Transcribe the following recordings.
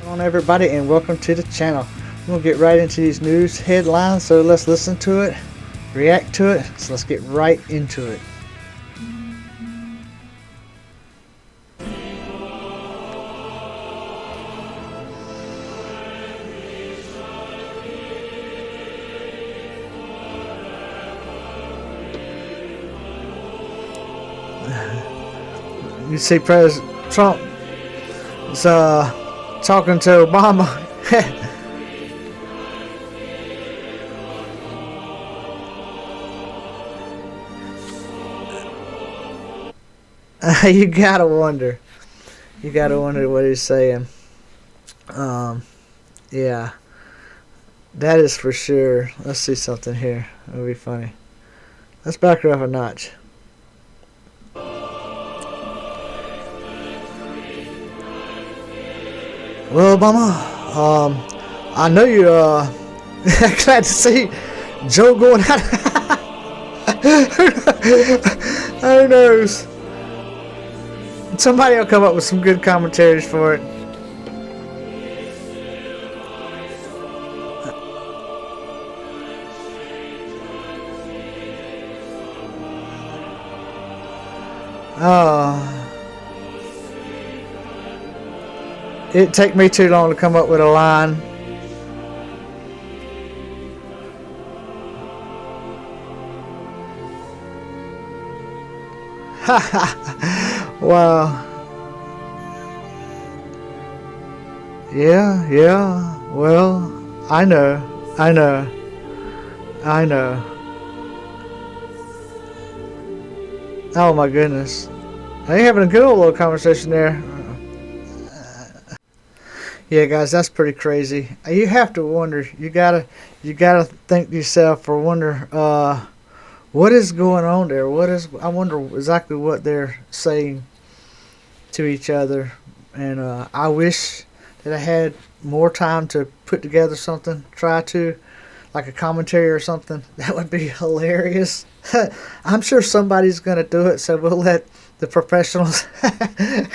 Hello everybody and welcome to the channel. We'll get right into these news headlines, so let's listen to it, react to it, so let's get right into it. You see President Trump is talking to Obama. You gotta wonder. You gotta wonder what he's saying. Yeah, that is for sure. Let's see something here. It'll be funny. Let's back her up a notch. Well, Obama, I know you're glad to see Joe going out. Who knows? Somebody will come up with some good commentaries for it. It'd take me too long to come up with a line. Wow. Yeah. Well, I know. Oh my goodness. They having a good old little conversation there. Yeah, guys, that's pretty crazy. You have to wonder. You gotta think to yourself or wonder, what is going on there? I wonder exactly what they're saying to each other. And I wish that I had more time to put together something. Try to, like a commentary or something. That would be hilarious. I'm sure somebody's gonna do it, so we'll let the professionals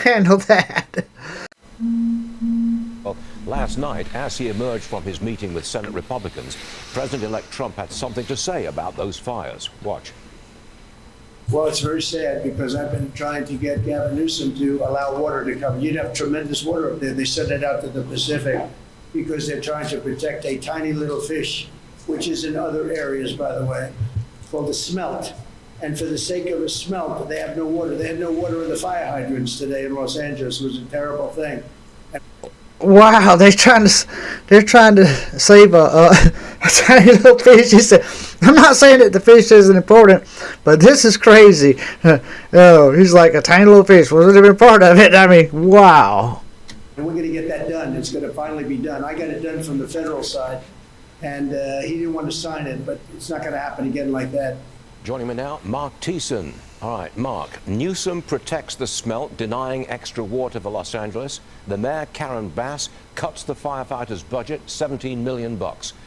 handle that. Last night, as he emerged from his meeting with Senate Republicans, President-elect Trump had something to say about those fires. Watch. Well, it's very sad because I've been trying to get Gavin Newsom to allow water to come. You'd have tremendous water up there. They sent it out to the Pacific because they're trying to protect a tiny little fish, which is in other areas, by the way, called the smelt. And for the sake of a smelt, they have no water. They had no water in the fire hydrants today in Los Angeles. It was a terrible thing. Wow, they're trying to save a tiny little fish. He said, "I'm not saying that the fish isn't important, but this is crazy." Oh, he's like, a tiny little fish wasn't even part of it. I mean, wow. And we're going to get that done. It's going to finally be done. I got it done from the federal side, and he didn't want to sign it, but it's not going to happen again like that. Joining me now, Mark Thiessen. All right, Mark, Newsom protects the smelt, denying extra water for Los Angeles. The mayor, Karen Bass, cuts the firefighters' budget, $17 million.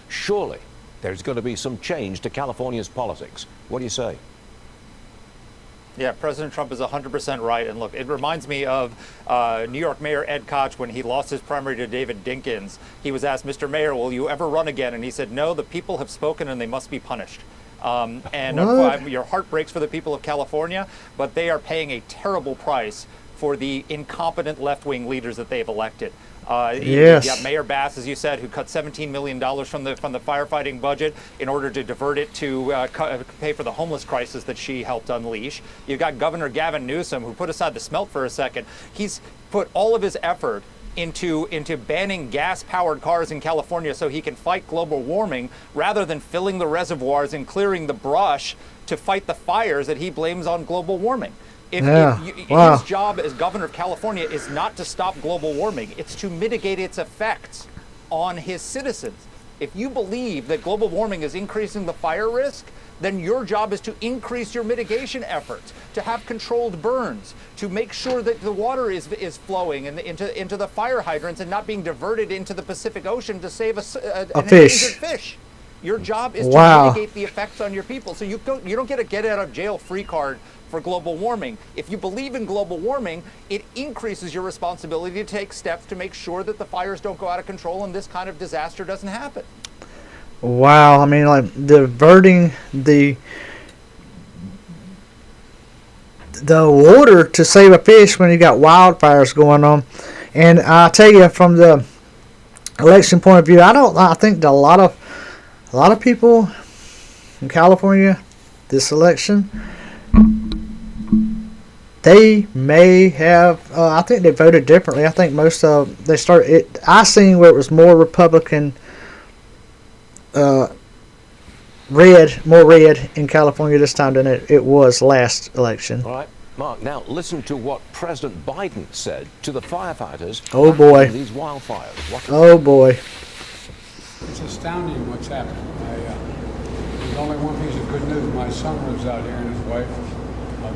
Surely there's going to be some change to California's politics. What do you say? Yeah, President Trump is 100% right. And look, it reminds me of New York Mayor Ed Koch when he lost his primary to David Dinkins. He was asked, "Mr. Mayor, will you ever run again?" And he said, "No, the people have spoken and they must be punished." Your heart breaks for the people of California, but they are paying a terrible price for the incompetent left-wing leaders that they've elected. Yes. You got Mayor Bass, as you said, who cut $17 million from the firefighting budget in order to divert it to pay for the homeless crisis that she helped unleash. You've got Governor Gavin Newsom, who put aside the smelt for a second. He's put all of his effort into banning gas-powered cars in California so he can fight global warming rather than filling the reservoirs and clearing the brush to fight the fires that he blames on global warming. His job as governor of California is not to stop global warming, it's to mitigate its effects on his citizens. If you believe that global warming is increasing the fire risk, then your job is to increase your mitigation efforts, to have controlled burns, to make sure that the water is flowing into the fire hydrants and not being diverted into the Pacific Ocean to save an endangered fish. Your job is Wow. to mitigate the effects on your people. So you don't get a get out of jail free card for global warming. If you believe in global warming, it increases your responsibility to take steps to make sure that the fires don't go out of control and this kind of disaster doesn't happen. Wow. I mean, like diverting the water to save a fish when you got wildfires going on. And I tell you, from the election point of view, I think that a lot of people in California, this election, they may have. I think they voted differently. I think most of they started. I seen where it was more Republican, more red in California this time than it was last election. All right, Mark, now listen to what President Biden said to the firefighters Oh boy. in these wildfires. Oh boy. It's astounding what's happening. There's only one piece of good news. My son lives out here and his wife.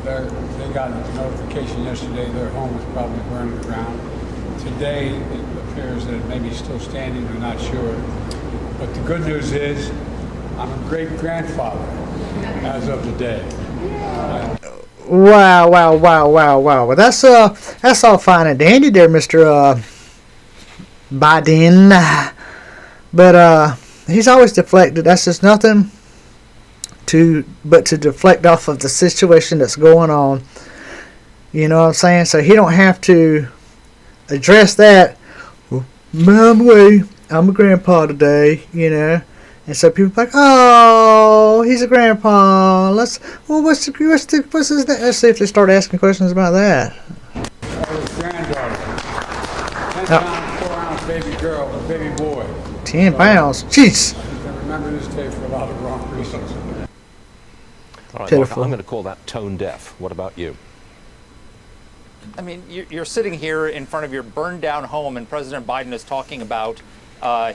They got a notification yesterday their home was probably burned to the ground. Today, it appears that it may be still standing, we're not sure. But the good news is, I'm a great-grandfather as of today. Wow. Well, that's all fine and dandy there, Mr. Biden. But he's always deflected. That's just nothing but to deflect off of the situation that's going on. You know what I'm saying? So he don't have to address that. Well, I'm a grandpa today, you know. And so people are like, oh, he's a grandpa. What's his name? Let's see if they start asking questions about that. His granddaughter, 10-pound, 4-ounce baby girl, baby boy. 10 pounds. Jeez. I remember this day for a lot of wrong reasons. All right, Mark, Pitiful. I'm going to call that tone deaf. What about you? I mean, you're sitting here in front of your burned down home, and President Biden is talking about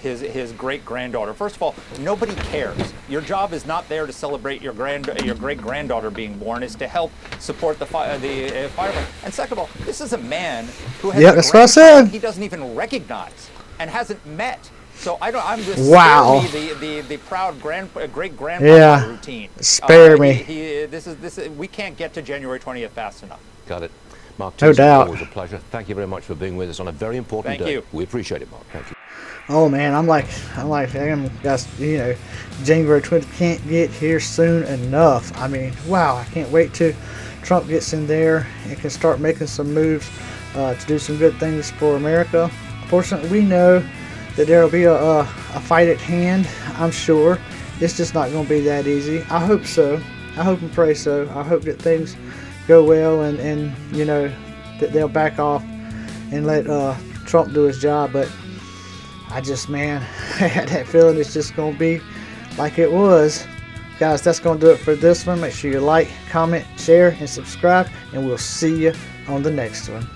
his great granddaughter. First of all, nobody cares. Your job is not there to celebrate your great granddaughter being born. It's to help support the firefighter. And second of all, this is a man who has That's what I said. he doesn't even recognize and hasn't met. So I'm just Wow. spare me the proud great grandpa Yeah. routine. Spare me. This is we can't get to January 20th fast enough. Got it. Mark, No Teason, doubt. always a pleasure. Thank you very much for being with us on a very important Thank day. you. We appreciate it, Mark. Thank you. Oh man, I'm like, guys, you know, January 20th can't get here soon enough. I mean, wow, I can't wait till Trump gets in there and can start making some moves to do some good things for America. Fortunately, we know that there will be a fight at hand. I'm sure it's just not going to be that easy. I hope so. I hope and pray so. I hope that things go well and you know that they'll back off and let Trump do his job. But I just, man, I had that feeling it's just going to be like it was. Guys, that's going to do it for this one. Make sure you like, comment, share, and subscribe, and we'll see you on the next one.